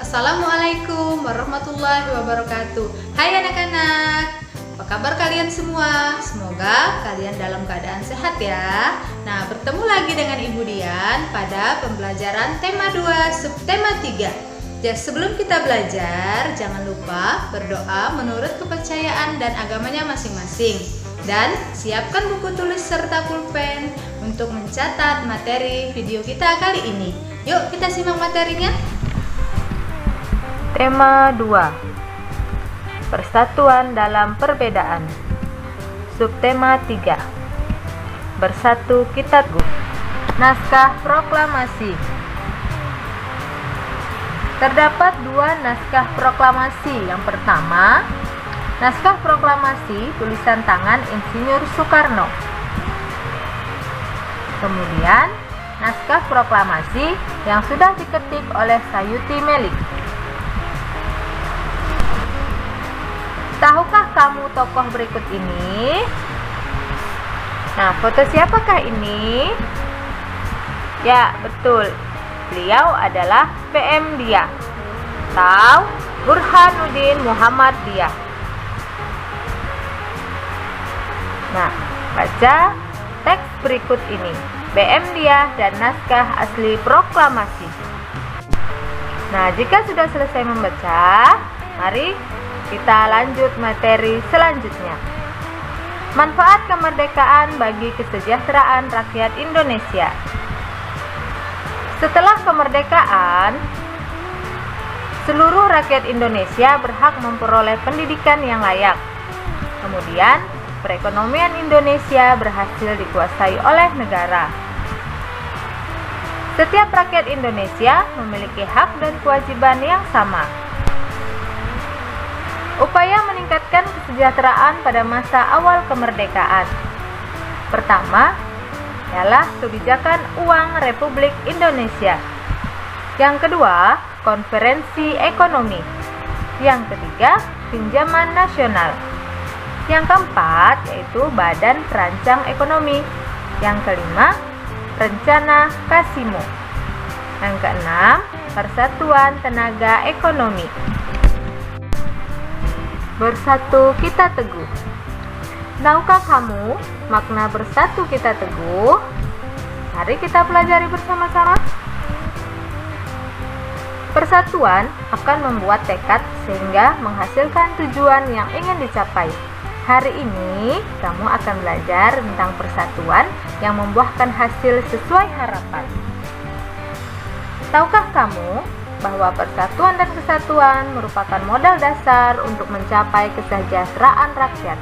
Assalamualaikum warahmatullahi wabarakatuh. Hai anak-anak, apa kabar kalian semua? Semoga kalian dalam keadaan sehat ya. Nah, bertemu lagi dengan Ibu Dian pada pembelajaran tema 2 subtema 3. Sebelum kita belajar, jangan lupa berdoa menurut kepercayaan dan agamanya masing-masing. Dan siapkan buku tulis serta pulpen untuk mencatat materi video kita kali ini. Yuk kita simak materinya. Tema 2. Persatuan dalam perbedaan. Subtema 3. Bersatu kita teguh. Naskah proklamasi. Terdapat dua naskah proklamasi. Yang pertama, naskah proklamasi tulisan tangan Insinyur Soekarno. Kemudian, naskah proklamasi yang sudah diketik oleh Sayuti Melik. Tahukah kamu tokoh berikut ini? Nah, foto siapakah ini? Ya, betul. Beliau adalah PM Diah atau Burhanuddin Muhammad Diah. Nah, baca teks berikut ini. PM Diah dan naskah asli proklamasi. Nah, jika sudah selesai membaca, mari kita lanjut materi selanjutnya. Manfaat kemerdekaan bagi kesejahteraan rakyat Indonesia. Setelah kemerdekaan, seluruh rakyat Indonesia berhak memperoleh pendidikan yang layak. Kemudian, perekonomian Indonesia berhasil dikuasai oleh negara. Setiap rakyat Indonesia memiliki hak dan kewajiban yang sama. Upaya meningkatkan kesejahteraan pada masa awal kemerdekaan. Pertama, ialah kebijakan uang Republik Indonesia. Yang kedua, konferensi ekonomi. Yang ketiga, pinjaman nasional. Yang keempat, yaitu Badan Perancang Ekonomi. Yang kelima, Rencana Kasimo. Yang keenam, Persatuan Tenaga Ekonomi. Bersatu kita teguh. Tahukah kamu makna bersatu kita teguh? Mari kita pelajari bersama-sama. Persatuan akan membuat tekad sehingga menghasilkan tujuan yang ingin dicapai. Hari ini kamu akan belajar tentang persatuan yang membuahkan hasil sesuai harapan. Tahukah kamu bahwa persatuan dan kesatuan merupakan modal dasar untuk mencapai kesejahteraan rakyat?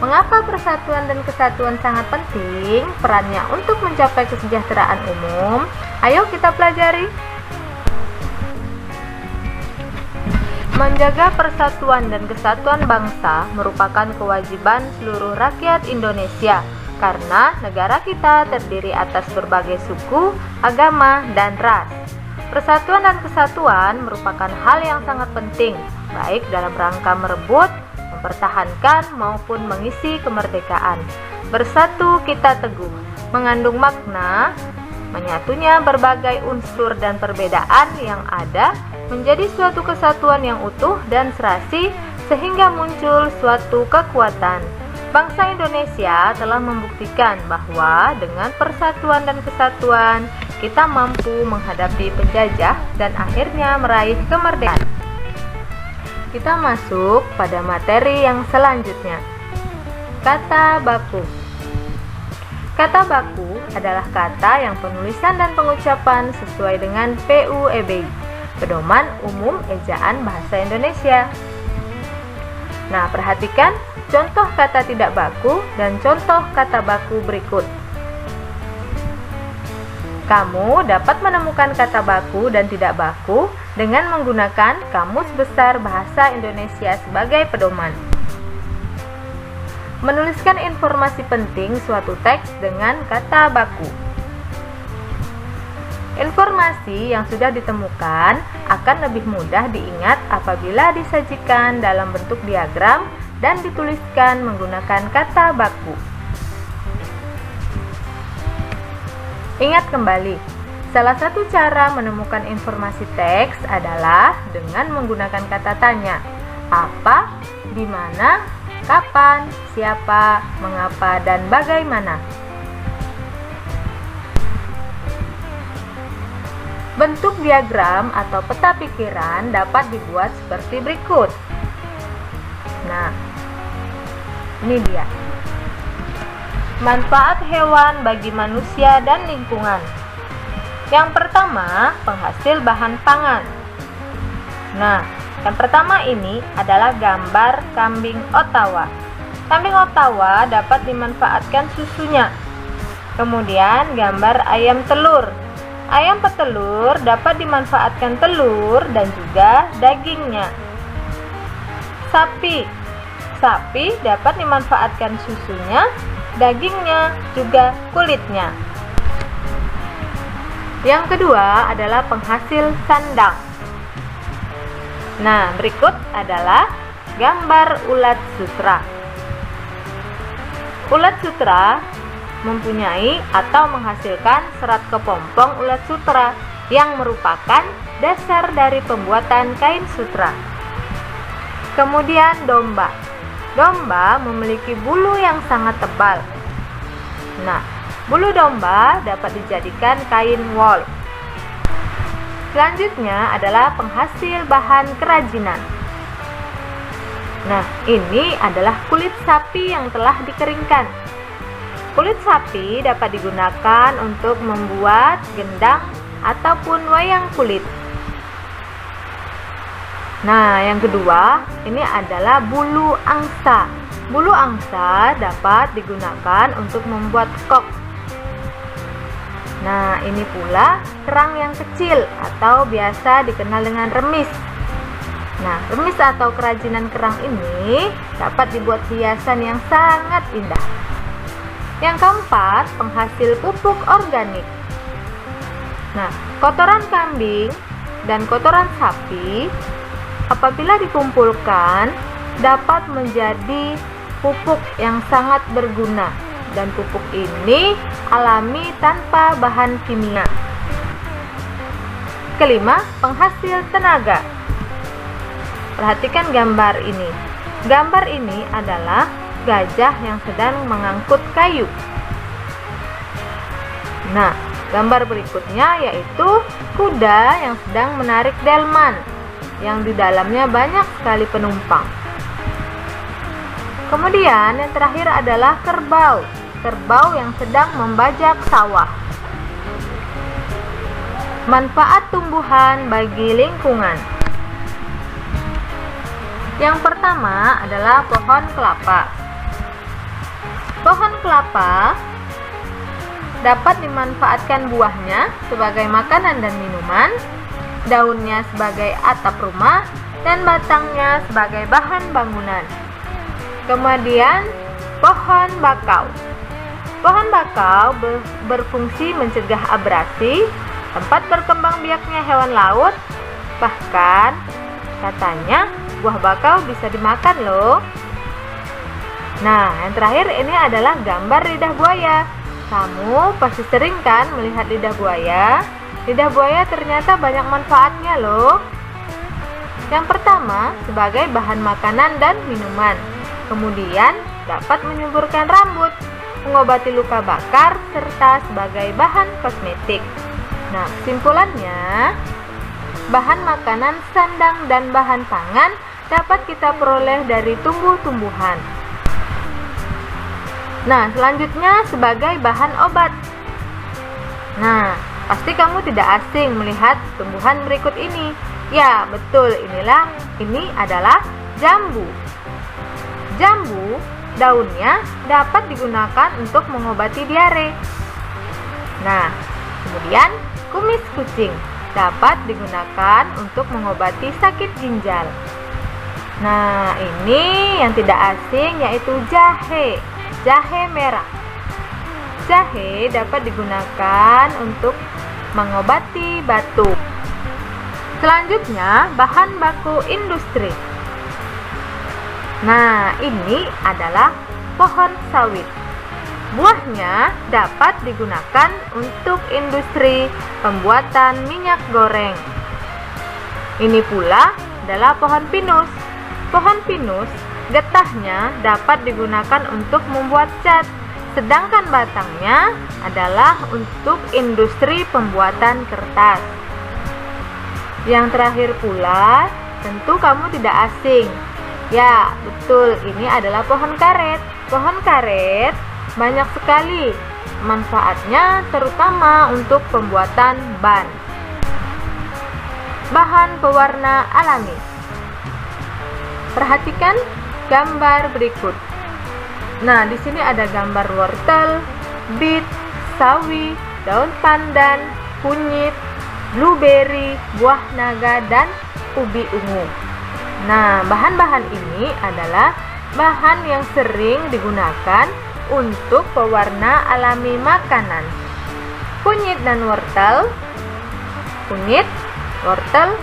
Mengapa persatuan dan kesatuan sangat penting perannya untuk mencapai kesejahteraan umum? Ayo kita pelajari. Menjaga persatuan dan kesatuan bangsa merupakan kewajiban seluruh rakyat Indonesia karena negara kita terdiri atas berbagai suku, agama, dan ras. Persatuan dan kesatuan merupakan hal yang sangat penting, baik dalam rangka merebut, mempertahankan, maupun mengisi kemerdekaan. Bersatu kita teguh mengandung makna menyatunya berbagai unsur dan perbedaan yang ada menjadi suatu kesatuan yang utuh dan serasi sehingga muncul suatu kekuatan. Bangsa Indonesia telah membuktikan bahwa dengan persatuan dan kesatuan kita mampu menghadapi penjajah dan akhirnya meraih kemerdekaan. Kita masuk pada materi yang selanjutnya. Kata baku. Kata baku adalah kata yang penulisan dan pengucapan sesuai dengan PUEBI, Pedoman Umum Ejaan Bahasa Indonesia. Nah, perhatikan contoh kata tidak baku dan contoh kata baku berikut. Kamu dapat menemukan kata baku dan tidak baku dengan menggunakan Kamus Besar Bahasa Indonesia sebagai pedoman. Menuliskan informasi penting suatu teks dengan kata baku. Informasi yang sudah ditemukan akan lebih mudah diingat apabila disajikan dalam bentuk diagram dan dituliskan menggunakan kata baku. Ingat kembali, Salah satu cara menemukan informasi teks adalah dengan menggunakan kata tanya. Apa, di mana, kapan, siapa, mengapa, dan bagaimana. Bentuk diagram atau peta pikiran dapat dibuat seperti berikut. Nah, ini dia. Manfaat hewan bagi manusia dan lingkungan. Yang pertama, penghasil bahan pangan. Nah, yang pertama ini adalah gambar kambing Ottawa. Kambing Ottawa dapat dimanfaatkan susunya. Kemudian gambar ayam telur. Ayam petelur dapat dimanfaatkan telur dan juga dagingnya. Sapi. Sapi dapat dimanfaatkan susunya, dagingnya, juga kulitnya. Yang kedua adalah penghasil sandang. Nah, berikut adalah gambar ulat sutra. Ulat sutra mempunyai atau menghasilkan serat kepompong ulat sutra yang merupakan dasar dari pembuatan kain sutra. Kemudian domba. Domba memiliki bulu yang sangat tebal. Nah, bulu domba dapat dijadikan kain wol. Selanjutnya adalah penghasil bahan kerajinan. Nah, ini adalah kulit sapi yang telah dikeringkan. Kulit sapi dapat digunakan untuk membuat gendang ataupun wayang kulit. Nah, yang kedua, ini adalah bulu angsa. Bulu angsa dapat digunakan untuk membuat kok. Nah, ini pula kerang yang kecil atau biasa dikenal dengan remis. Nah, remis atau kerajinan kerang ini dapat dibuat hiasan yang sangat indah. Yang keempat, penghasil pupuk organik. Nah, kotoran kambing dan kotoran sapi apabila dikumpulkan dapat menjadi pupuk yang sangat berguna, dan pupuk ini alami tanpa bahan kimia. Kelima, penghasil tenaga. Perhatikan gambar ini. Gambar ini adalah gajah yang sedang mengangkut kayu. Nah, gambar berikutnya yaitu kuda yang sedang menarik delman, yang di dalamnya banyak sekali penumpang. Kemudian yang terakhir adalah kerbau. Kerbau yang sedang membajak sawah. Manfaat tumbuhan bagi lingkungan. Yang pertama adalah pohon kelapa. Pohon kelapa dapat dimanfaatkan buahnya sebagai makanan dan minuman, daunnya sebagai atap rumah, dan batangnya sebagai bahan bangunan. Kemudian pohon bakau. Pohon bakau berfungsi mencegah abrasi, tempat berkembang biaknya hewan laut. Bahkan katanya buah bakau bisa dimakan loh. Nah, yang terakhir ini adalah gambar lidah buaya. Kamu pasti sering kan melihat lidah buaya? Lidah buaya ternyata banyak manfaatnya loh. Yang pertama, sebagai bahan makanan dan minuman. Kemudian, dapat menyuburkan rambut, mengobati luka bakar, serta sebagai bahan kosmetik. Nah, kesimpulannya, bahan makanan, sandang, dan bahan pangan dapat kita peroleh dari tumbuh-tumbuhan. Nah, selanjutnya sebagai bahan obat. Nah, pasti kamu tidak asing melihat tumbuhan berikut ini. Ya, betul, ini adalah jambu. Jambu, daunnya dapat digunakan untuk mengobati diare. Nah, kemudian kumis kucing dapat digunakan untuk mengobati sakit ginjal. Nah, ini yang tidak asing yaitu jahe. Jahe merah. Jahe dapat digunakan untuk mengobati batuk. Selanjutnya, bahan baku industri. Nah, ini adalah pohon sawit. Buahnya dapat digunakan untuk industri pembuatan minyak goreng. Ini pula adalah pohon pinus. Pohon pinus, getahnya dapat digunakan untuk membuat cat, sedangkan batangnya adalah untuk industri pembuatan kertas. Yang terakhir pula, tentu kamu tidak asing. Ya, betul, ini adalah pohon karet. Pohon karet banyak sekali manfaatnya, terutama untuk pembuatan ban. Bahan pewarna alami. Perhatikan gambar berikut. Nah, di sini ada gambar wortel, beet, sawi, daun pandan, kunyit, blueberry, buah naga, dan ubi ungu. Nah, bahan-bahan ini adalah bahan yang sering digunakan untuk pewarna alami makanan. Kunyit dan wortel. Kunyit, wortel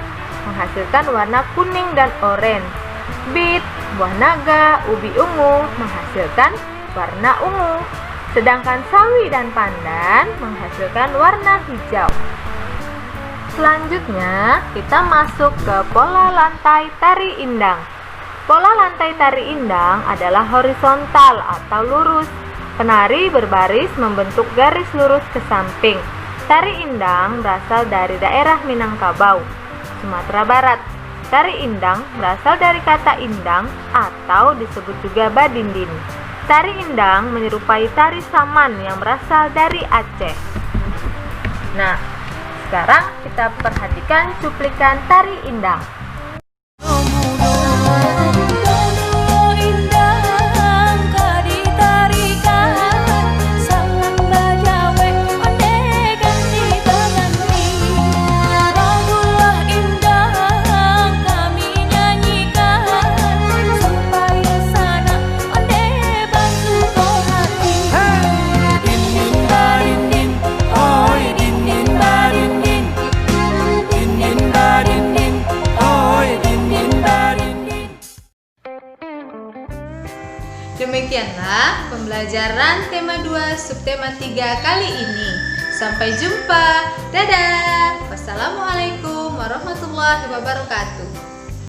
menghasilkan warna kuning dan oranye. Beet, buah naga, ubi ungu menghasilkan warna ungu. Sedangkan sawi dan pandan menghasilkan warna hijau. Selanjutnya, kita masuk ke pola lantai tari indang. Pola lantai tari indang adalah horizontal atau lurus. Penari berbaris membentuk garis lurus ke samping. Tari indang berasal dari daerah Minangkabau, Sumatera Barat. Tari indang berasal dari kata indang atau disebut juga badindin. Tari indang menyerupai tari saman yang berasal dari Aceh. Nah, sekarang kita perhatikan cuplikan tari indang. Demikianlah pembelajaran tema 2 subtema 3 kali ini. Sampai jumpa. Dadah. Wassalamualaikum warahmatullahi wabarakatuh.